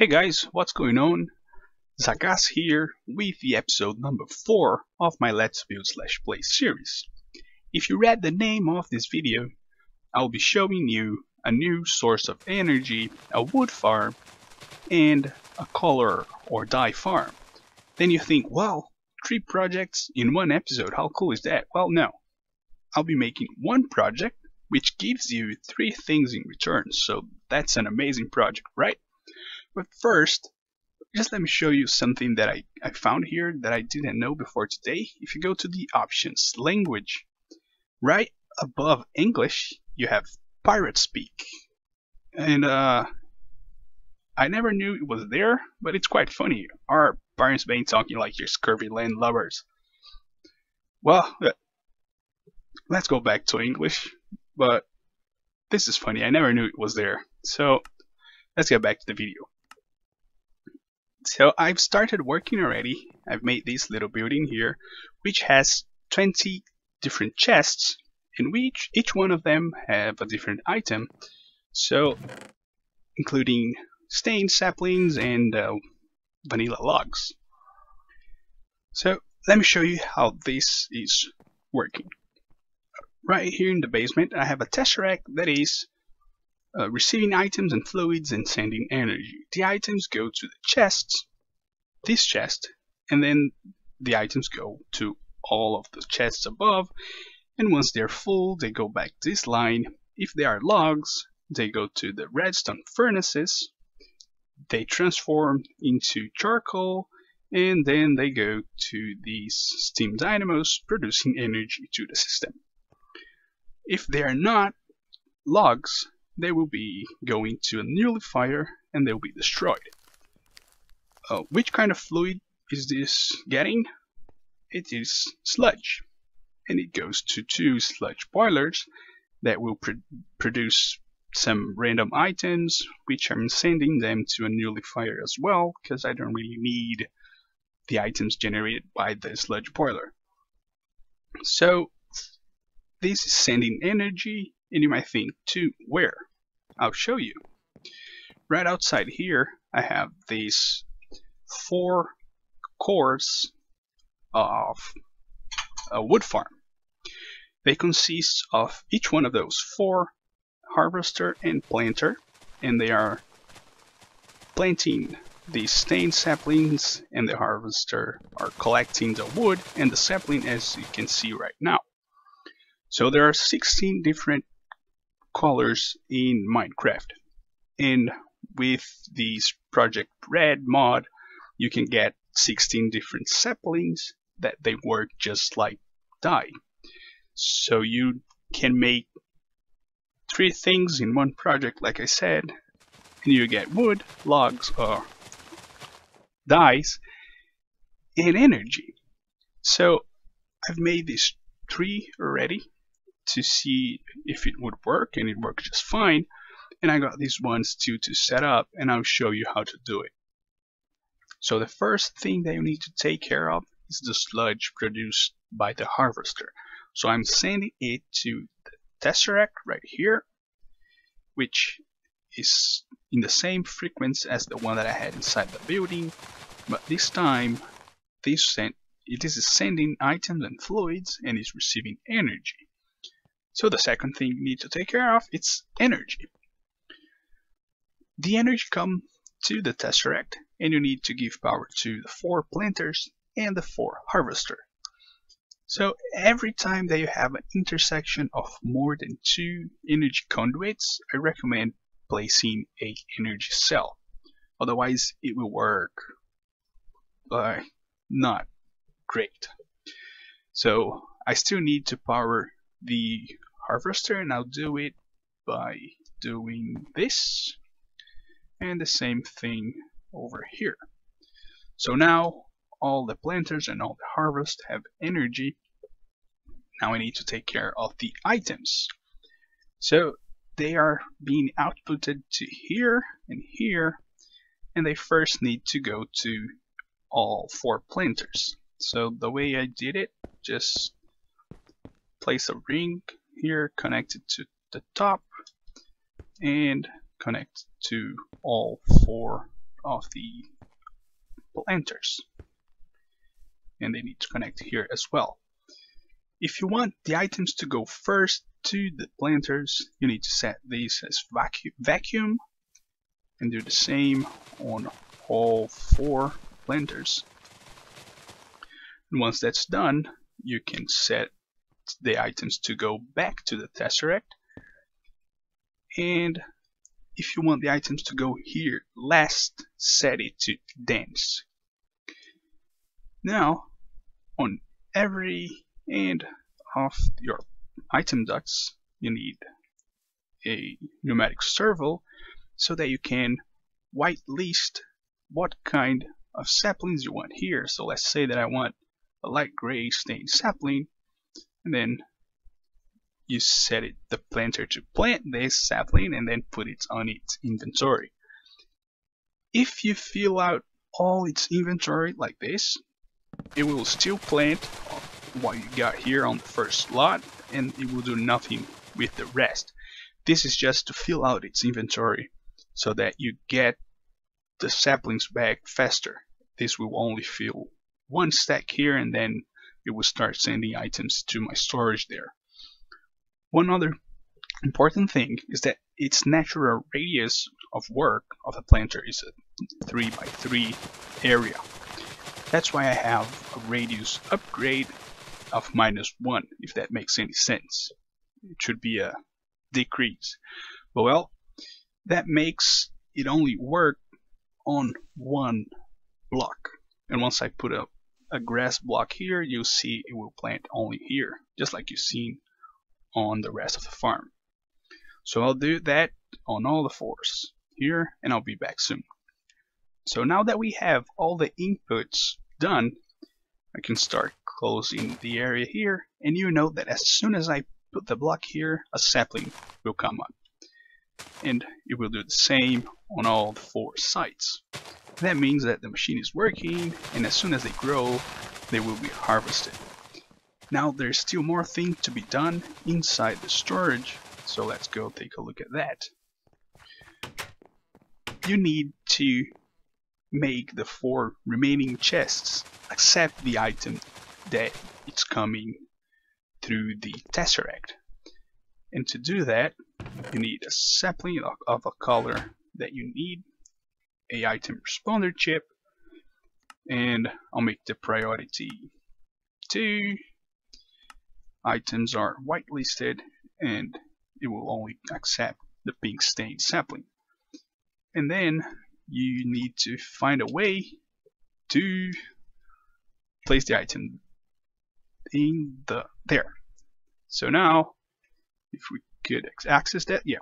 Hey guys, what's going on? Zagas here with the episode number 4 of my Let's Build / Play series. If you read the name of this video, I'll be showing you a new source of energy, a wood farm, and a color or dye farm. Then you think, well, 3 projects in one episode, how cool is that? Well, no. I'll be making one project which gives you 3 things in return, so that's an amazing project, right? But first, just let me show you something that I found here that I didn't know before today. If you go to the options, language, right above English, you have pirate speak. And I never knew it was there, but it's quite funny. Our parents been talking like you're scurvy landlubbers. Well, let's go back to English, but this is funny. I never knew it was there. So let's get back to the video. So I've started working already. I've made this little building here, which has 20 different chests, in which each one of them have a different item. So, including stained saplings and vanilla logs. So let me show you how this is working. Right here in the basement, I have a tesseract that is receiving items and fluids and sending energy. The items go to the chests, this chest, and then the items go to all of the chests above, and once they're full they go back this line. If they are logs, they go to the redstone furnaces, they transform into charcoal, and then they go to these steam dynamos producing energy to the system. If they are not logs, they will be going to a nullifier and they will be destroyed. Which kind of fluid is this getting? It is sludge, and it goes to 2 sludge boilers that will produce some random items, which I'm sending them to a nullifier as well, because I don't really need the items generated by the sludge boiler. So this is sending energy, and you might think, to where? I'll show you. Right outside here, I have these 4 cores of a wood farm. They consist of each one of those 4 harvester and planter, and they are planting these stained saplings, and the harvester are collecting the wood and the sapling, as you can see right now. So there are 16 different colors in Minecraft, and with this Project Red mod you can get 16 different saplings that they work just like dye. So you can make 3 things in one project, like I said, and you get wood, logs, or dyes, and energy. So I've made these 3 already to see if it would work, and it worked just fine. And I got these ones too to set up, and I'll show you how to do it. So the first thing that you need to take care of is the sludge produced by the harvester. So I'm sending it to the tesseract right here, which is in the same frequency as the one that I had inside the building, but this time it is sending items and fluids and is receiving energy. So the second thing you need to take care of is energy. The energy comes to the tesseract, and you need to give power to the 4 planters and the 4 harvester. So every time that you have an intersection of more than 2 energy conduits, I recommend placing a energy cell. Otherwise it will work not great. So I still need to power the harvester, and I'll do it by doing this, and the same thing over here. So now all the planters and all the harvest have energy. Now I need to take care of the items. So they are being outputted to here and here, and they first need to go to all 4 planters. So the way I did it, just place a ring here, connect it to the top, and connect to all 4 of the planters, and they need to connect here as well. If you want the items to go first to the planters, you need to set these as vacuum and do the same on all 4 planters. And once that's done, you can set the items to go back to the tesseract. And if you want the items to go here last, set it to dense. Now, on every end of your item ducts, you need a pneumatic servo so that you can whitelist what kind of saplings you want here. So let's say that I want a light gray stained sapling, and then you set the planter to plant this sapling and then put it on its inventory. If you fill out all its inventory like this, it will still plant what you got here on the first slot, and it will do nothing with the rest. This is just to fill out its inventory so that you get the saplings back faster. This will only fill 1 stack here, and then it will start sending items to my storage there. One other important thing is that its natural radius of work of a planter is a 3x3 area. That's why I have a radius upgrade of -1, if that makes any sense. It should be a decrease. But well, that makes it only work on 1 block. And once I put a grass block here, you'll see it will plant only here, just like you've seen on the rest of the farm. So I'll do that on all the 4s here, and I'll be back soon. So now that we have all the inputs done, I can start closing the area here, and you know that as soon as I put the block here, a sapling will come up. And it will do the same on all 4 sides. That means that the machine is working, and as soon as they grow, they will be harvested. Now there's still more things to be done inside the storage, so let's go take a look at that. You need to make the 4 remaining chests accept the item that it's coming through the tesseract. And to do that, you need a sapling of a color that you need, a item responder chip, and I'll make the priority 2. Items are whitelisted, and it will only accept the pink stained sapling. And then you need to find a way to place the item in there. So now, if we could access that, yeah,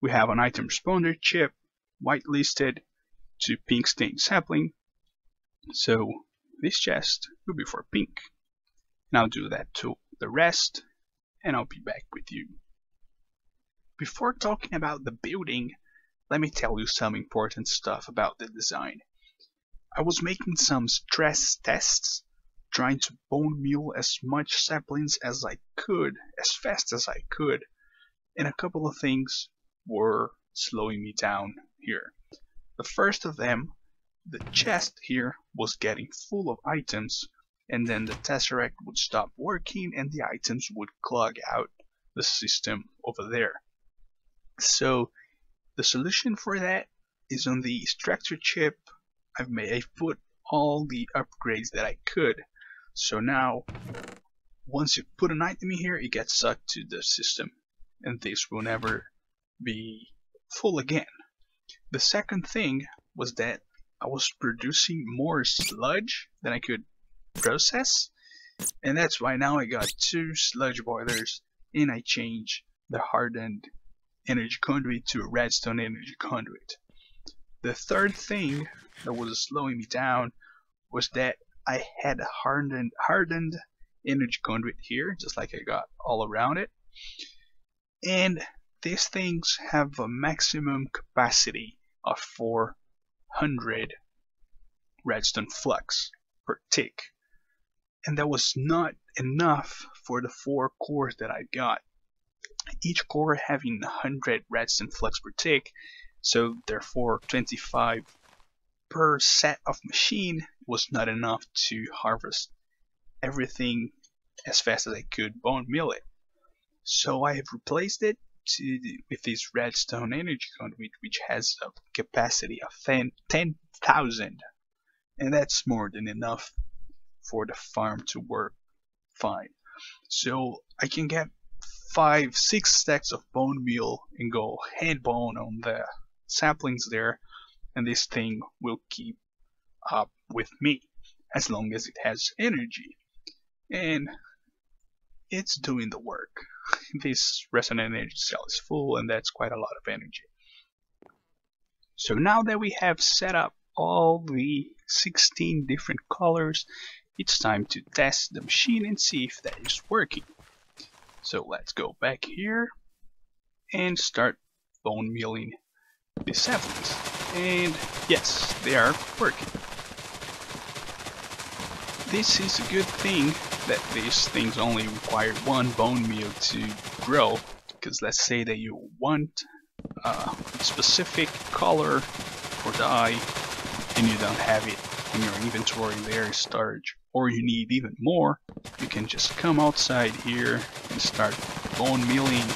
we have an item responder chip whitelisted to pink stained sapling. So this chest will be for pink. And I'll do that to the rest, and I'll be back with you. Before talking about the building, let me tell you some important stuff about the design. I was making some stress tests, trying to bone meal as much saplings as I could, as fast as I could, and a couple of things were slowing me down here. The first of them, the chest here was getting full of items, and then the tesseract would stop working and the items would clog out the system over there. So the solution for that is on the extractor chip. I've put all the upgrades that I could. So now, once you put an item in here, it gets sucked to the system, and this will never be full again. The second thing was that I was producing more sludge than I could process, and that's why now I got 2 sludge boilers, and I changed the hardened energy conduit to a redstone energy conduit. The third thing that was slowing me down was that I had a hardened energy conduit here, just like I got all around it, and these things have a maximum capacity of 400 redstone flux per tick, and that was not enough for the 4 cores that I got, each core having 100 redstone flux per tick, so therefore 25 per set of machine was not enough to harvest everything as fast as I could bone mill it. So I have replaced it with this redstone energy conduit, which has a capacity of 10,000, and that's more than enough for the farm to work fine. So I can get 5-6 stacks of bone meal and go hand bone on the saplings there, and this thing will keep up with me as long as it has energy. And it's doing the work. This resonant energy cell is full, and that's quite a lot of energy. So now that we have set up all the 16 different colors, it's time to test the machine and see if that is working. So let's go back here and start bone milling the saplings. And yes, they are working. This is a good thing that these things only require one bone meal to grow, because let's say that you want a specific color or dye and you don't have it in your inventory there in storage, or you need even more, you can just come outside here and start bone milling,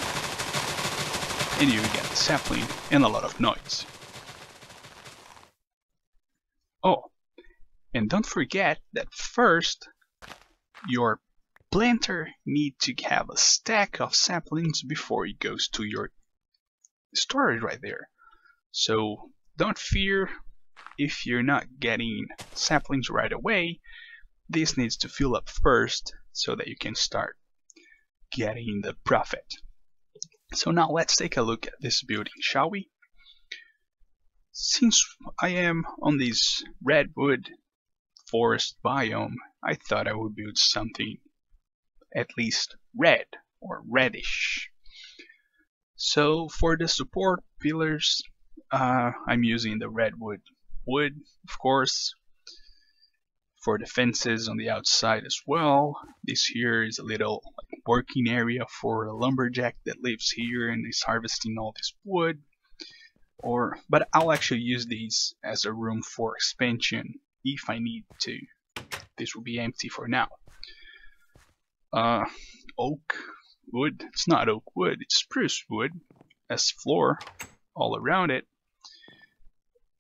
and you get the sapling and a lot of noise. Oh, and don't forget that first your planter needs to have a stack of saplings before it goes to your storage right there. So don't fear if you're not getting saplings right away. This needs to fill up first so that you can start getting the profit. So now let's take a look at this building, shall we? Since I am on this redwood forest biome, I thought I would build something at least red or reddish. So for the support pillars, I'm using the redwood wood, of course. For the fences on the outside as well, this here is a little working area for a lumberjack that lives here and is harvesting all this wood. But I'll actually use these as a room for expansion if I need to. This will be empty for now. Oak wood, it's not oak wood, it's spruce wood as floor all around it.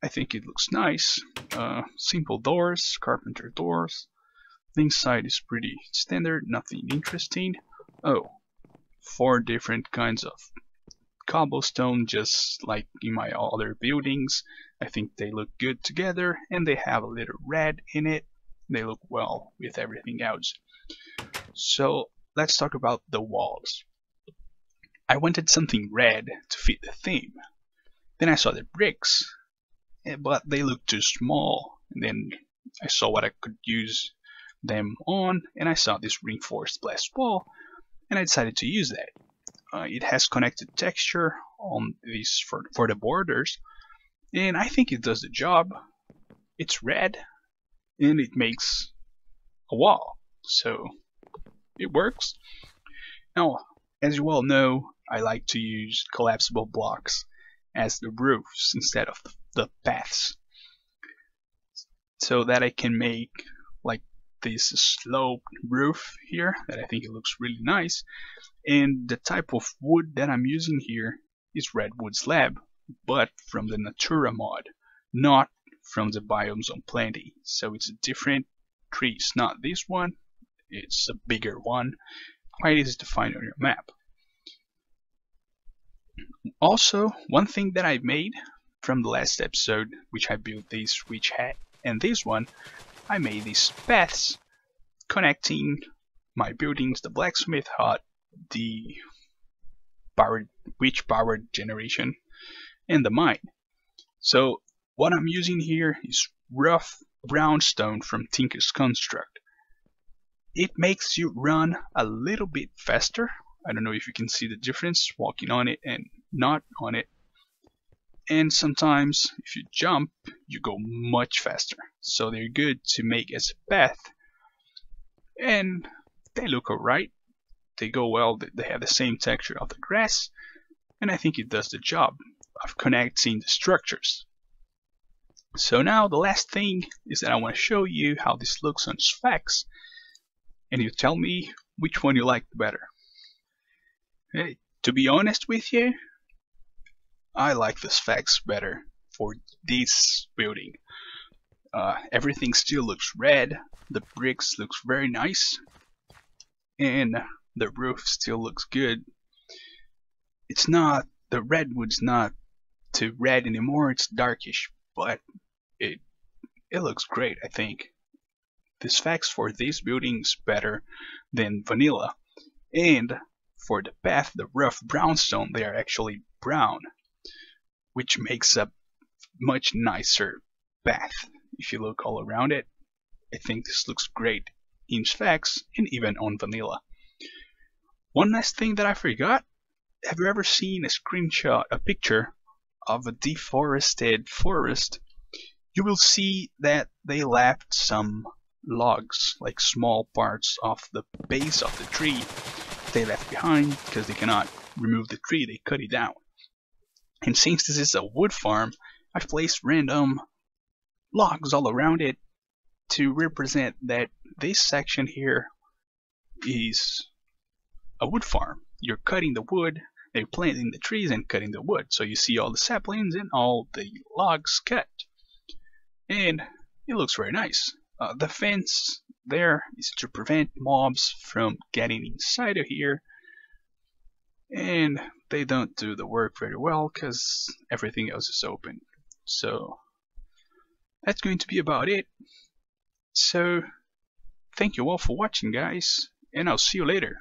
I think it looks nice. Simple doors, carpenter doors. The inside is pretty standard, nothing interesting. Oh, 4 different kinds of cobblestone, just like in my other buildings. I think they look good together, and they have a little red in it. They look well with everything else. So let's talk about the walls. I wanted something red to fit the theme. Then I saw the bricks, but they looked too small. And then I saw what I could use them on, and I saw this reinforced glass wall, and I decided to use that. It has connected texture on these for the borders, and I think it does the job. It's red, and it makes a wall, so it works. Now, as you all know, I like to use collapsible blocks as the roofs instead of the paths, so that I can make like this sloped roof here that I think it looks really nice. And the type of wood that I'm using here is redwood slab, but from the Natura mod, not from the Biomes on Plenty. So it's a different tree. It's not this one, it's a bigger one, quite easy to find on your map. Also, one thing that I made from the last episode, which I built this witch hat, and this one, I made these paths connecting my buildings, the blacksmith hut, the witch powered generation, and the mine. So what I'm using here is rough brown stone from Tinker's Construct. It makes you run a little bit faster. I don't know if you can see the difference walking on it and not on it. And sometimes if you jump, you go much faster. So they're good to make as a path, and they look alright. They go well, they have the same texture of the grass, and I think it does the job of connecting the structures. So now the last thing is that I want to show you how this looks on specs, and you tell me which one you like better. Hey, to be honest with you, I like the specs better for this building. Everything still looks red, the bricks looks very nice, and the roof still looks good. It's not, the redwood's not too red anymore, it's darkish, but it looks great, I think. The specs for this building is better than vanilla, and for the path, the rough brownstone, they are actually brown, which makes a much nicer path. If you look all around it, I think this looks great in specs and even on vanilla. One last thing that I forgot, have you ever seen a screenshot, a picture of a deforested forest? You will see that they left some logs, like small parts of the base of the tree they left behind because they cannot remove the tree, they cut it down. And since this is a wood farm, I've placed random logs all around it to represent that this section here is a wood farm. You're cutting the wood, they're planting the trees and cutting the wood. So you see all the saplings and all the logs cut. And it looks very nice. The fence there is to prevent mobs from getting inside of here. And they don't do the work very well because everything else is open. So that's going to be about it. So thank you all for watching, guys, and I'll see you later.